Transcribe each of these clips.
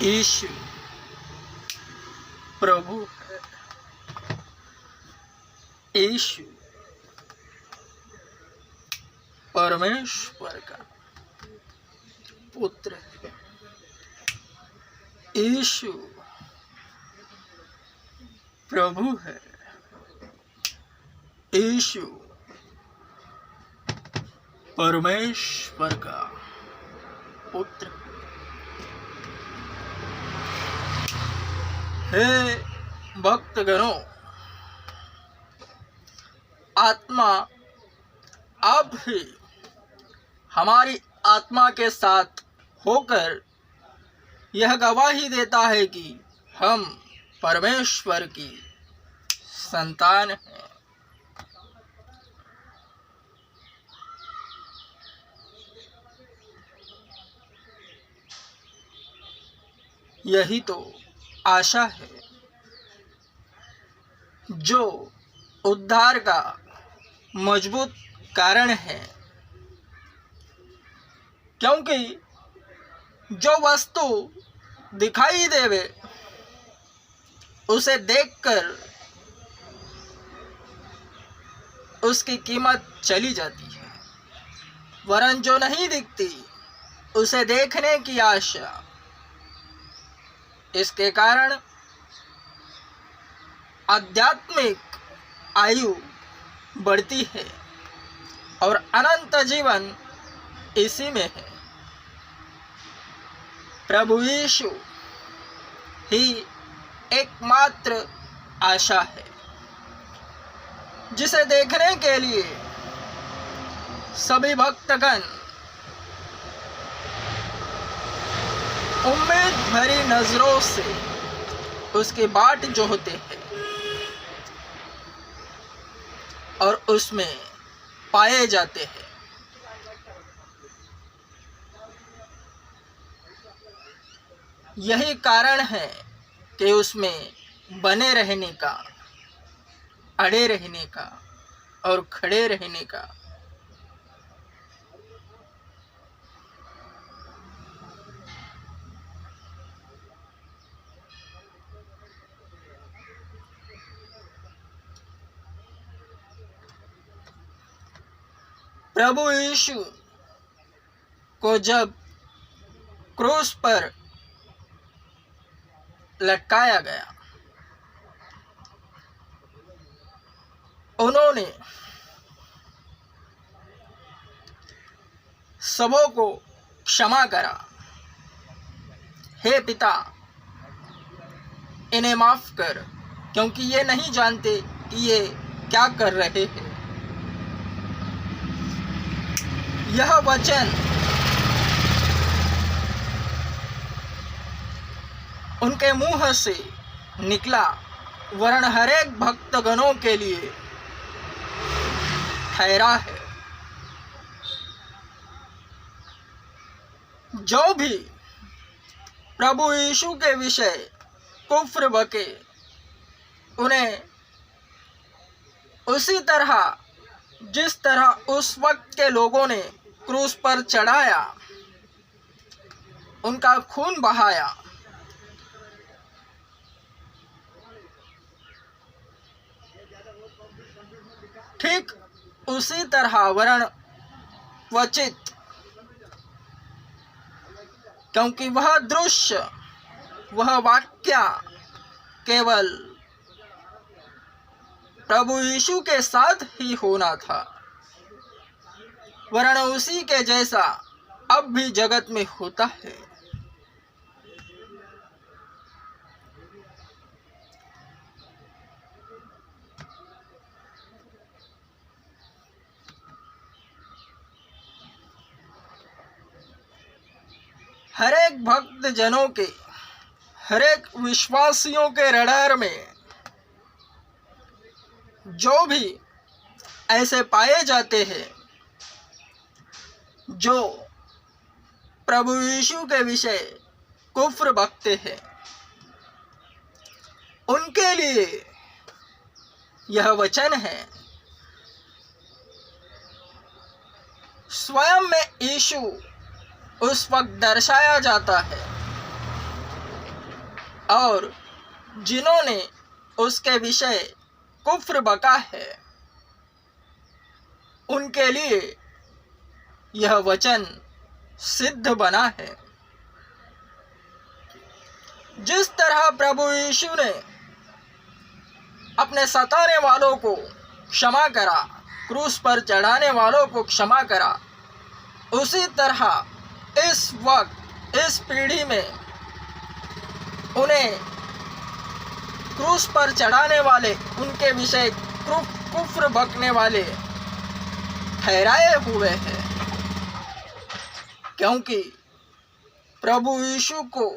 यीशु प्रभु है। यीशु परमेश्वर का पुत्र है। यीशु प्रभु है। यीशु परमेश्वर का पुत्र है। हे भक्तगणों, आत्मा अब भी हमारी आत्मा के साथ होकर यह गवाही देता है कि हम परमेश्वर की संतान हैं। यही तो आशा है जो उद्धार का मजबूत कारण है, क्योंकि जो वस्तु दिखाई देवे उसे देखकर उसकी कीमत चली जाती है, वरन जो नहीं दिखती उसे देखने की आशा। इसके कारण आध्यात्मिक आयु बढ़ती है और अनंत जीवन इसी में है। प्रभु यीशु ही एकमात्र आशा है, जिसे देखने के लिए सभी भक्तगण उम्मीद भरी नजरों से उसकी बाट जोहते हैं और उसमें पाए जाते हैं। यही कारण है कि उसमें बने रहने का, अड़े रहने का और खड़े रहने का प्रभु यीशु को जब क्रूस पर लटकाया गया, उन्होंने सबों को क्षमा करा। हे पिता, इन्हें माफ कर, क्योंकि ये नहीं जानते कि ये क्या कर रहे हैं। यह वचन उनके मुंह से निकला, वरन हरेक भक्तगणों के लिए ठहरा है। जो भी प्रभु यीशु के विषय कुफ्र बके, उन्हें उसी तरह जिस तरह उस वक्त के लोगों ने क्रूस पर चढ़ाया, उनका खून बहाया, ठीक उसी तरह वरण क्वचित, क्योंकि वह दृश्य, वह वाक्य केवल प्रभु यीशु के साथ ही होना था, वरन उसी के जैसा अब भी जगत में होता है। हरेक भक्त जनों के, हरेक विश्वासियों के रडार में जो भी ऐसे पाए जाते हैं जो प्रभु यीशु के विषय कुफ्र बकते हैं, उनके लिए यह वचन है। स्वयं में यीशु उस वक्त दर्शाया जाता है और जिन्होंने उसके विषय कुफ्र बका है, उनके लिए यह वचन सिद्ध बना है। जिस तरह प्रभु यीशु ने अपने सताने वालों को क्षमा करा, क्रूस पर चढ़ाने वालों को क्षमा करा, उसी तरह इस वक्त इस पीढ़ी में उन्हें क्रूस पर चढ़ाने वाले, उनके विषय कुफ्र बकने वाले ठहराए हुए हैं, क्योंकि प्रभु यीशु को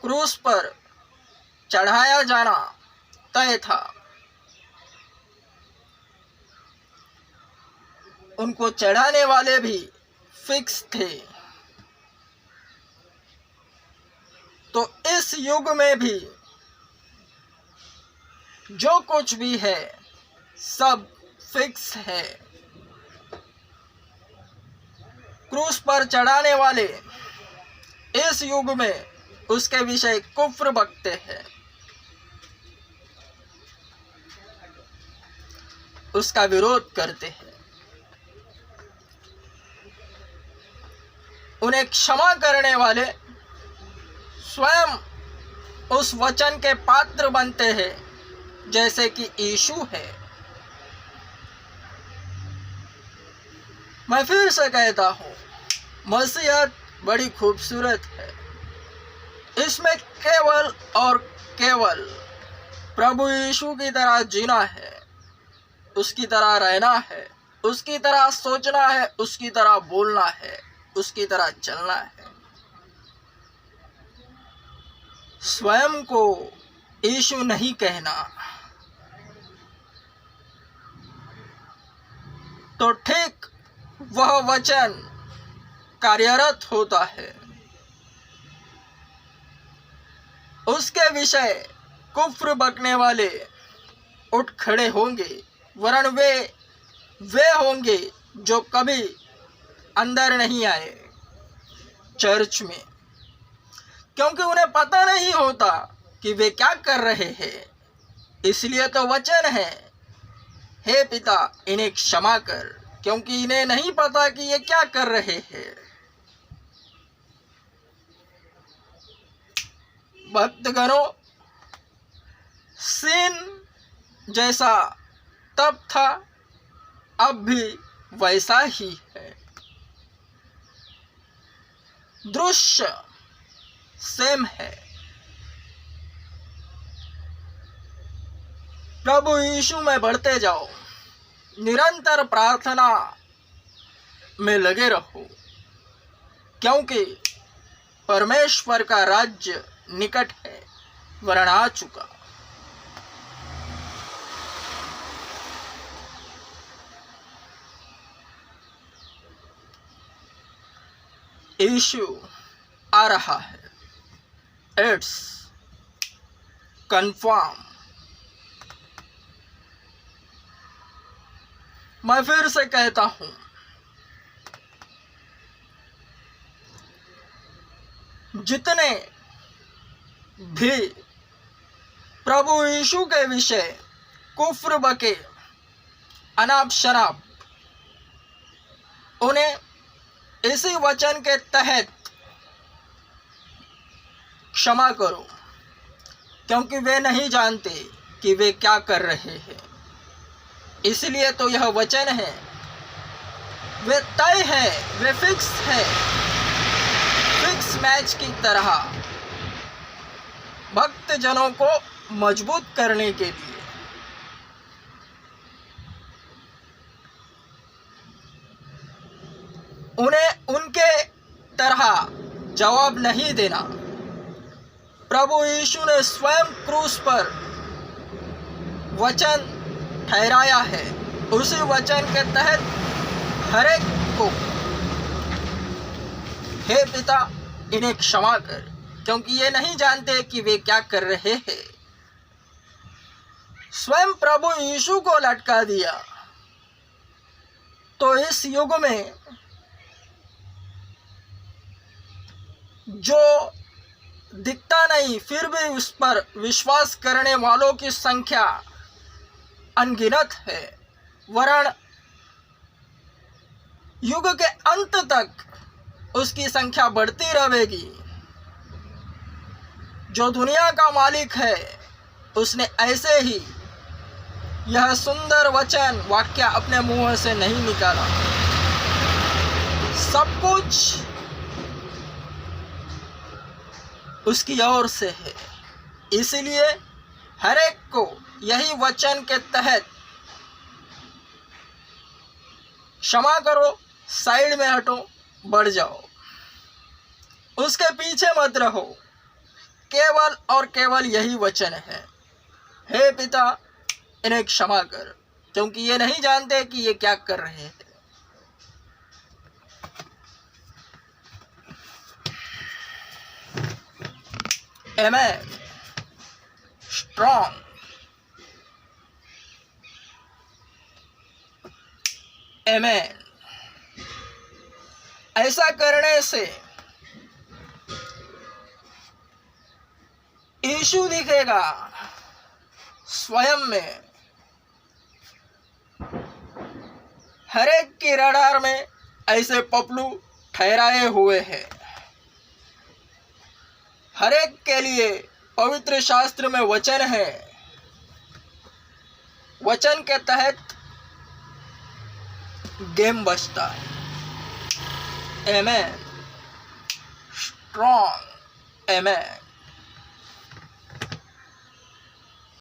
क्रूस पर चढ़ाया जाना तय था। उनको चढ़ाने वाले भी फिक्स थे। तो इस युग में भी जो कुछ भी है सब फिक्स है। क्रूस पर चढ़ाने वाले इस युग में उसके विषय कुफ्र बकते हैं, उसका विरोध करते हैं। उन्हें क्षमा करने वाले स्वयं उस वचन के पात्र बनते हैं, जैसे कि यीशु है। मैं फिर से कहता हूँ, मसीहत बड़ी खूबसूरत है। इसमें केवल और केवल प्रभु यीशु की तरह जीना है, उसकी तरह रहना है, उसकी तरह सोचना है, उसकी तरह बोलना है, उसकी तरह चलना है। स्वयं को यीशु नहीं कहना। तो ठीक वह वचन कार्यरत होता है। उसके विषय कुफ्र बकने वाले उठ खड़े होंगे, वरन वे होंगे जो कभी अंदर नहीं आए चर्च में, क्योंकि उन्हें पता नहीं होता कि वे क्या कर रहे हैं। इसलिए तो वचन है, हे पिता इन्हें क्षमा कर, क्योंकि इन्हें नहीं पता कि ये क्या कर रहे हैं। भक्तगणों, sin जैसा तब था अब भी वैसा ही है। दृश्य सेम है। प्रभु यीशु में बढ़ते जाओ, निरंतर प्रार्थना में लगे रहो, क्योंकि परमेश्वर का राज्य निकट है, वरन आ चुका। यीशु आ रहा है। It's confirm. मैं फिर से कहता हूं, जितने भी प्रभु यीशु के विषय कुफ्र बके अनाप शनाप, उन्हें इसी वचन के तहत क्षमा करो, क्योंकि वे नहीं जानते कि वे क्या कर रहे हैं। इसलिए तो यह वचन है, वे तय है, वे फिक्स है, फिक्स मैच की तरह भक्त जनों को मजबूत करने के लिए। उन्हें उनके तरह जवाब नहीं देना। प्रभु यीशु ने स्वयं क्रूस पर वचन ठहराया है, उसी वचन के तहत हर एक को, हे पिता इन्हें क्षमा कर, क्योंकि ये नहीं जानते कि वे क्या कर रहे हैं। स्वयं प्रभु यीशु को लटका दिया। तो इस युग में जो दिखता नहीं, फिर भी उस पर विश्वास करने वालों की संख्या अनगिनत है, वरन युग के अंत तक उसकी संख्या बढ़ती रहेगी। जो दुनिया का मालिक है, उसने ऐसे ही यह सुंदर वचन वाक्य अपने मुंह से नहीं निकाला। सब कुछ उसकी ओर से है, इसलिए हर एक को यही वचन के तहत क्षमा करो, साइड में हटो, बढ़ जाओ, उसके पीछे मत रहो। केवल और केवल यही वचन है, हे पिता इन्हें क्षमा कर, क्योंकि ये नहीं जानते कि ये क्या कर रहे हैं। Amen. Strong. Amen. ऐसा करने से यीशु दिखेगा स्वयं में। हर एक के रडार में ऐसे पपलू ठहराए हुए हैं। हर एक के लिए पवित्र शास्त्र में वचन है, वचन के तहत गेम बचता है। Amen. Strong. Amen.